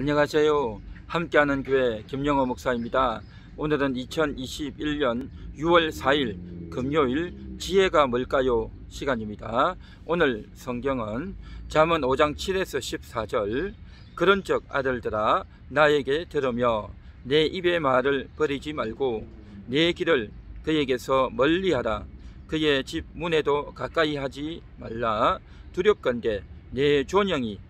안녕하세요. 함께하는 교회 김영호 목사입니다. 오늘은 2021년 6월 4일 금요일 지혜가 뭘까요? 시간입니다. 오늘 성경은 잠언 5장 7에서 14절 그런즉 아들들아 나에게 들으며 내 입의 말을 버리지 말고 내 길을 그에게서 멀리하라. 그의 집 문에도 가까이 하지 말라. 두렵건대 내 존영이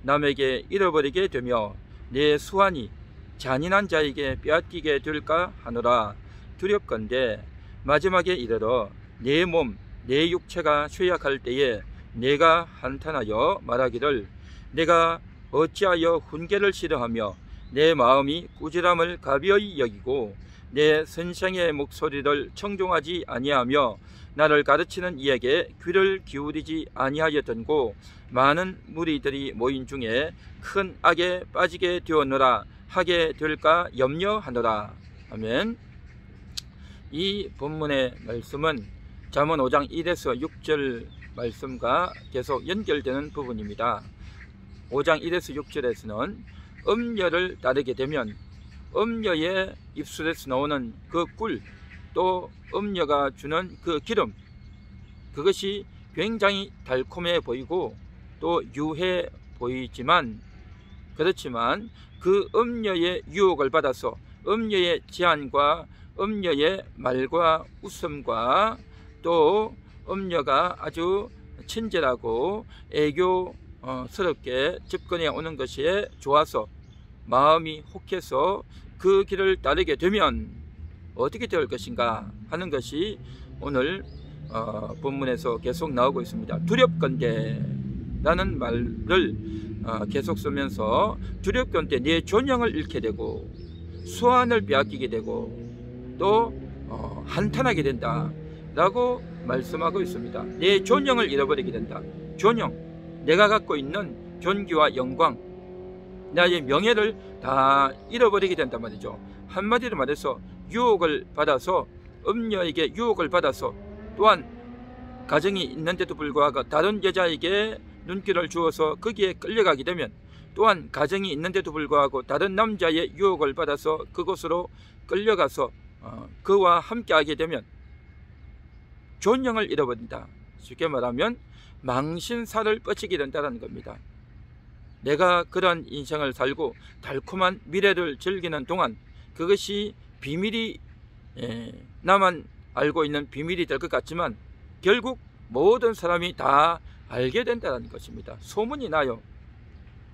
남에게 잃어버리게 되며 내 수완이 잔인한 자에게 빼앗기게 될까 하노라. 두렵건대 마지막에 이르러 내 몸, 내 육체가 쇠약할 때에 내가 한탄하여 말하기를 내가 어찌하여 훈계를 싫어하며 내 마음이 꾸지람을 가벼이 여기고 내 선생의 목소리를 청종하지 아니하며 나를 가르치는 이에게 귀를 기울이지 아니하였던고 많은 무리들이 모인 중에 큰 악에 빠지게 되었노라 하게 될까 염려하노라. 아멘. 이 본문의 말씀은 잠언 5장 1에서 6절 말씀과 계속 연결되는 부분입니다. 5장 1에서 6절에서는 음녀를 따르게 되면 음녀의 입술에서 나오는 그 꿀, 또 음녀가 주는 그 기름, 그것이 굉장히 달콤해 보이고 또 유해 보이지만 그렇지만 그 음녀의 유혹을 받아서 음녀의 제안과 음녀의 말과 웃음과 또 음녀가 아주 친절하고 애교스럽게 접근해 오는 것이 좋아서 마음이 혹해서 그 길을 따르게 되면 어떻게 될 것인가 하는 것이 오늘 본문에서 계속 나오고 있습니다. 두렵건대 라는 말을 계속 쓰면서 두렵건대 내 존영을 잃게 되고 수완을 빼앗기게 되고 또 한탄하게 된다 라고 말씀하고 있습니다. 내 존영을 잃어버리게 된다. 존영, 내가 갖고 있는 존귀와 영광, 나의 명예를 다 잃어버리게 된단 말이죠. 한마디로 말해서 유혹을 받아서 음녀에게 유혹을 받아서 또한 가정이 있는데도 불구하고 다른 여자에게 눈길을 주어서 거기에 끌려가게 되면 또한 가정이 있는데도 불구하고 다른 남자의 유혹을 받아서 그곳으로 끌려가서 그와 함께하게 되면 존영을 잃어버린다. 쉽게 말하면 망신살을 뻗치게 된다는 겁니다. 내가 그런 인생을 살고 달콤한 미래를 즐기는 동안 그것이 비밀이 나만 알고 있는 비밀이 될 것 같지만 결국 모든 사람이 다 알게 된다는 것입니다. 소문이 나요.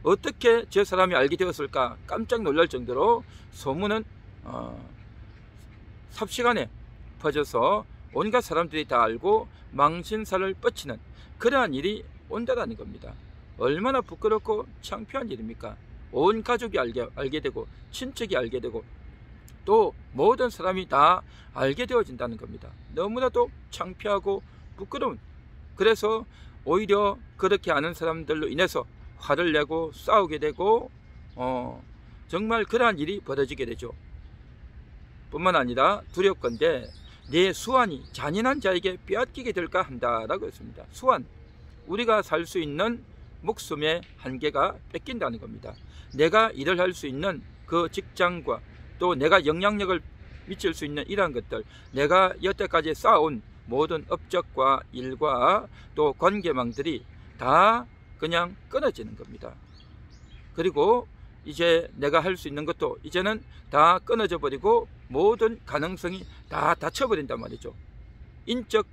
어떻게 저 사람이 알게 되었을까 깜짝 놀랄 정도로 소문은 삽시간에 퍼져서 온갖 사람들이 다 알고 망신살을 뻗치는 그러한 일이 온다는 겁니다. 얼마나 부끄럽고 창피한 일입니까? 온 가족이 알게 되고 친척이 알게 되고 또 모든 사람이 다 알게 되어진다는 겁니다. 너무나도 창피하고 부끄러운, 그래서 오히려 그렇게 아는 사람들로 인해서 화를 내고 싸우게 되고 정말 그러한 일이 벌어지게 되죠. 뿐만 아니라 두렵건대 내 수완이 잔인한 자에게 빼앗기게 될까 한다라고 했습니다. 수완, 우리가 살 수 있는 목숨의 한계가 뺏긴다는 겁니다. 내가 일을 할 수 있는 그 직장과 또 내가 영향력을 미칠 수 있는 이러한 것들, 내가 여태까지 쌓아온 모든 업적과 일과 또 관계망들이 다 그냥 끊어지는 겁니다. 그리고 이제 내가 할 수 있는 것도 이제는 다 끊어져 버리고 모든 가능성이 다 닫혀버린단 말이죠. 인적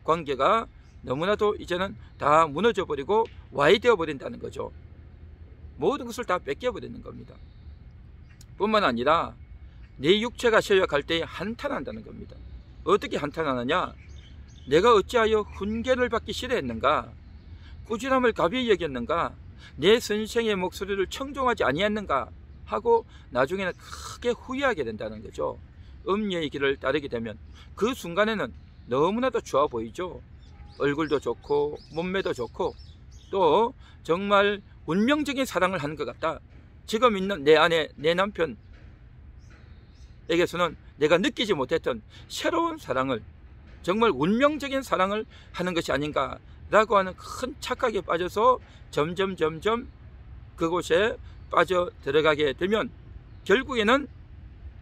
관계가 너무나도 이제는 다 무너져 버리고 와해되어 버린다는 거죠. 모든 것을 다 뺏겨 버리는 겁니다. 뿐만 아니라 내 육체가 쇠약할 때 한탄한다는 겁니다. 어떻게 한탄하느냐? 내가 어찌하여 훈계를 받기 싫어했는가? 꾸지람을 가벼이 여겼는가? 내 선생의 목소리를 청종하지 아니했는가? 하고 나중에는 크게 후회하게 된다는 거죠. 음녀의 길을 따르게 되면 그 순간에는 너무나도 좋아 보이죠. 얼굴도 좋고 몸매도 좋고 또 정말 운명적인 사랑을 하는 것 같다. 지금 있는 내 아내, 내 남편에게서는 내가 느끼지 못했던 새로운 사랑을, 정말 운명적인 사랑을 하는 것이 아닌가라고 하는 큰 착각에 빠져서 점점 그곳에 빠져 들어가게 되면 결국에는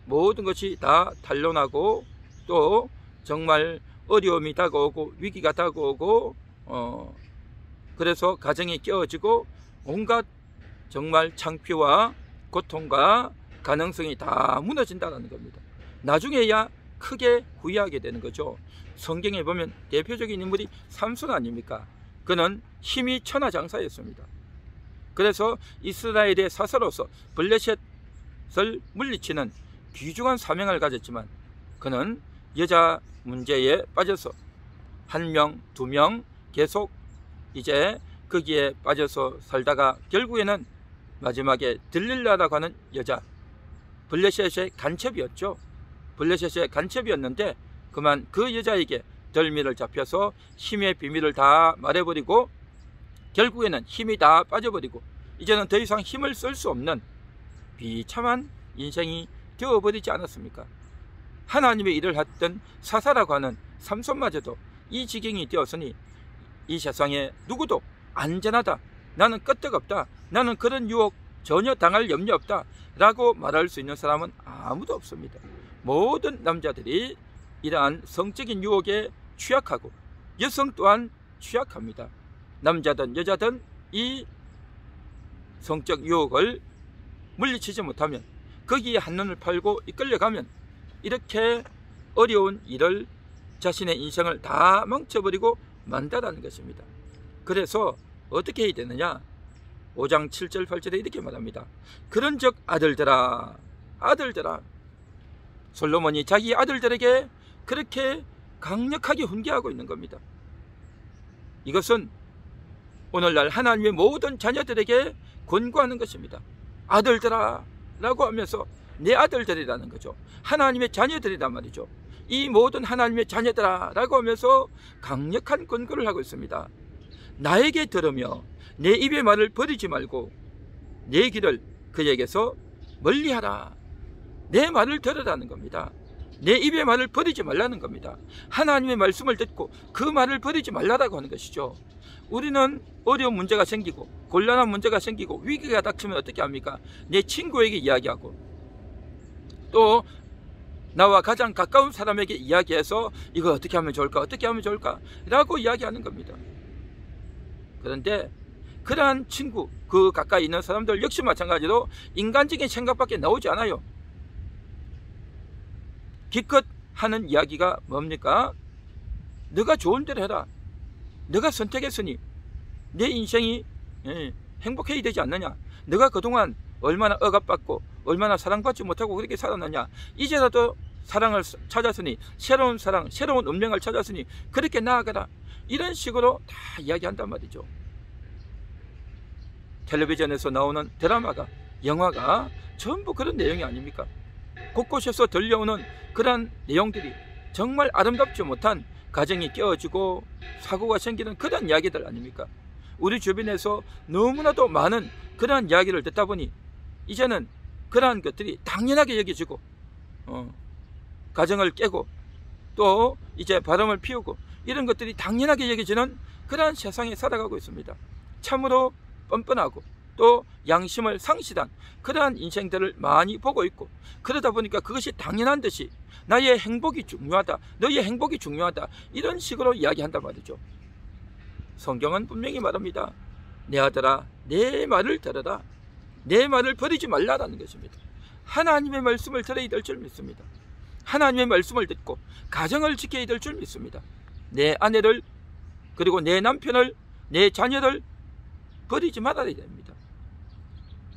모든 것이 다 탄로나고 또 정말 어려움이 다가오고 위기가 다가오고 그래서 가정이 깨어지고 온갖 정말 창피와 고통과 가능성이 다 무너진다는 겁니다. 나중에야 크게 후회하게 되는 거죠. 성경에 보면 대표적인 인물이 삼손 아닙니까? 그는 힘이 천하장사였습니다. 그래서 이스라엘의 사사로서 블레셋을 물리치는 귀중한 사명을 가졌지만 그는 여자 문제에 빠져서 1명, 2명 계속 이제 거기에 빠져서 살다가 결국에는 마지막에 들릴라라고 하는 여자, 블레셋의 간첩이었죠. 블레셋의 간첩이었는데 그만 그 여자에게 덜미를 잡혀서 힘의 비밀을 다 말해버리고 결국에는 힘이 다 빠져버리고 이제는 더 이상 힘을 쓸 수 없는 비참한 인생이 되어버리지 않았습니까? 하나님의 일을 했던 사사라고 하는 삼손마저도 이 지경이 되었으니 이 세상에 누구도 안전하다, 나는 끄떡없다, 나는 그런 유혹 전혀 당할 염려 없다 라고 말할 수 있는 사람은 아무도 없습니다. 모든 남자들이 이러한 성적인 유혹에 취약하고 여성 또한 취약합니다. 남자든 여자든 이 성적 유혹을 물리치지 못하면 거기에 한눈을 팔고 이끌려가면 이렇게 어려운 일을 자신의 인생을 다 망쳐버리고 만다라는 것입니다. 그래서 어떻게 해야 되느냐? 5장 7절 8절에 이렇게 말합니다. 그런즉 아들들아, 아들들아. 솔로몬이 자기 아들들에게 그렇게 강력하게 훈계하고 있는 겁니다. 이것은 오늘날 하나님의 모든 자녀들에게 권고하는 것입니다. 아들들아 라고 하면서 내 아들들이라는 거죠. 하나님의 자녀들이란 말이죠. 이 모든 하나님의 자녀들아 라고 하면서 강력한 권고를 하고 있습니다. 나에게 들으며 내 입의 말을 버리지 말고 내 귀를 그에게서 멀리하라. 내 말을 들으라는 겁니다. 내 입의 말을 버리지 말라는 겁니다. 하나님의 말씀을 듣고 그 말을 버리지 말라라고 하는 것이죠. 우리는 어려운 문제가 생기고 곤란한 문제가 생기고 위기가 닥치면 어떻게 합니까? 내 친구에게 이야기하고 또 나와 가장 가까운 사람에게 이야기해서 이거 어떻게 하면 좋을까? 어떻게 하면 좋을까? 라고 이야기하는 겁니다. 그런데 그러한 친구, 그 가까이 있는 사람들 역시 마찬가지로 인간적인 생각밖에 나오지 않아요. 기껏 하는 이야기가 뭡니까? 너가 좋은 대로 해라. 너가 선택했으니 내 인생이 행복해야 되지 않느냐? 너가 그동안 얼마나 억압받고 얼마나 사랑받지 못하고 그렇게 살았느냐? 이제라도 사랑을 찾았으니 새로운 사랑, 새로운 운명을 찾았으니 그렇게 나아가라. 이런 식으로 다 이야기한단 말이죠. 텔레비전에서 나오는 드라마가, 영화가 전부 그런 내용이 아닙니까? 곳곳에서 들려오는 그런 내용들이 정말 아름답지 못한 가정이 깨어지고 사고가 생기는 그런 이야기들 아닙니까? 우리 주변에서 너무나도 많은 그러한 이야기를 듣다 보니 이제는 그러한 것들이 당연하게 여겨지고 가정을 깨고 또 이제 바람을 피우고 이런 것들이 당연하게 여겨지는 그러한 세상에 살아가고 있습니다. 참으로 뻔뻔하고 또 양심을 상실한 그러한 인생들을 많이 보고 있고 그러다 보니까 그것이 당연한 듯이 나의 행복이 중요하다, 너의 행복이 중요하다 이런 식으로 이야기한단 말이죠. 성경은 분명히 말합니다. 내 아들아 내 말을 들어라. 내 말을 버리지 말라라는 것입니다. 하나님의 말씀을 들어야 될 줄 믿습니다. 하나님의 말씀을 듣고 가정을 지켜야 될 줄 믿습니다. 내 아내를 그리고 내 남편을 내 자녀를 버리지 말아야 됩니다.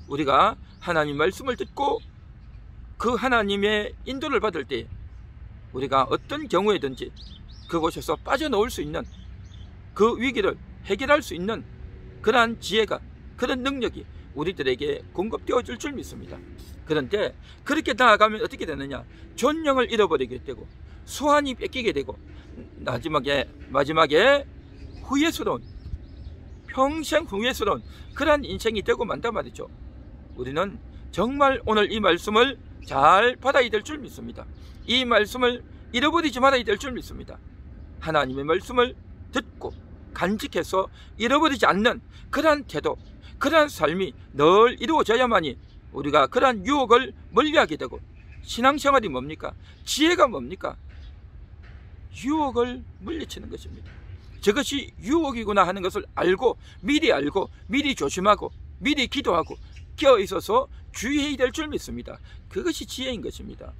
우리가 하나님 말씀을 듣고 그 하나님의 인도를 받을 때 우리가 어떤 경우에든지 그곳에서 빠져나올 수 있는 그 위기를 해결할 수 있는 그러한 지혜가, 그런 능력이 우리들에게 공급되어질 줄 믿습니다. 그런데 그렇게 나아가면 어떻게 되느냐? 존영을 잃어버리게 되고 수완이 뺏기게 되고 마지막에 후회스러운, 평생 후회스러운 그러한 인생이 되고 만단 말이죠. 우리는 정말 오늘 이 말씀을 잘 받아야 될 줄 믿습니다. 이 말씀을 잃어버리지 말아야 될 줄 믿습니다. 하나님의 말씀을 듣고 간직해서 잃어버리지 않는 그러한 태도, 그러한 삶이 늘 이루어져야만이 우리가 그러한 유혹을 멀리하게 되고, 신앙생활이 뭡니까? 지혜가 뭡니까? 유혹을 물리치는 것입니다. 저것이 유혹이구나 하는 것을 알고 미리 조심하고 미리 기도하고 깨어 있어서 주의해야 될 줄 믿습니다. 그것이 지혜인 것입니다.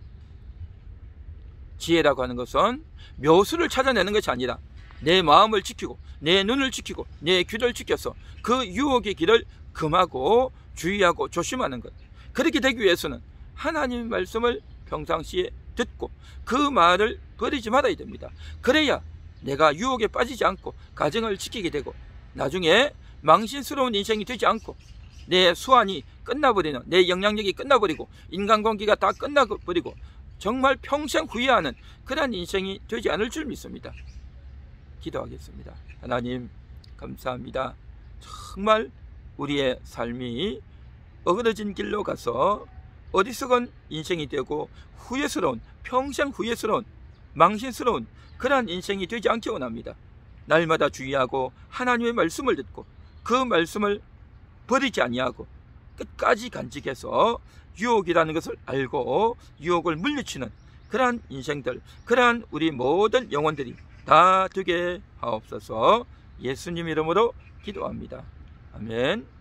지혜라고 하는 것은 묘수를 찾아내는 것이 아니라 내 마음을 지키고 내 눈을 지키고 내 귀를 지켜서 그 유혹의 길을 금하고 주의하고 조심하는 것. 그렇게 되기 위해서는 하나님의 말씀을 평상시에 듣고 그 말을 버리지 말아야 됩니다. 그래야 내가 유혹에 빠지지 않고 가정을 지키게 되고 나중에 망신스러운 인생이 되지 않고 내 수완이 끝나버리는, 내 영향력이 끝나버리고 인간관계가 다 끝나버리고 정말 평생 후회하는 그러한 인생이 되지 않을 줄 믿습니다. 기도하겠습니다. 하나님 감사합니다. 정말 우리의 삶이 어그러진 길로 가서 어리석은 인생이 되고 후회스러운, 평생 후회스러운, 망신스러운 그러한 인생이 되지 않기 원합니다. 날마다 주의하고 하나님의 말씀을 듣고 그 말씀을 버리지 아니하고 끝까지 간직해서 유혹이라는 것을 알고 유혹을 물리치는 그러한 인생들, 그러한 우리 모든 영혼들이 다 되게 하옵소서. 예수님 이름으로 기도합니다. 아멘.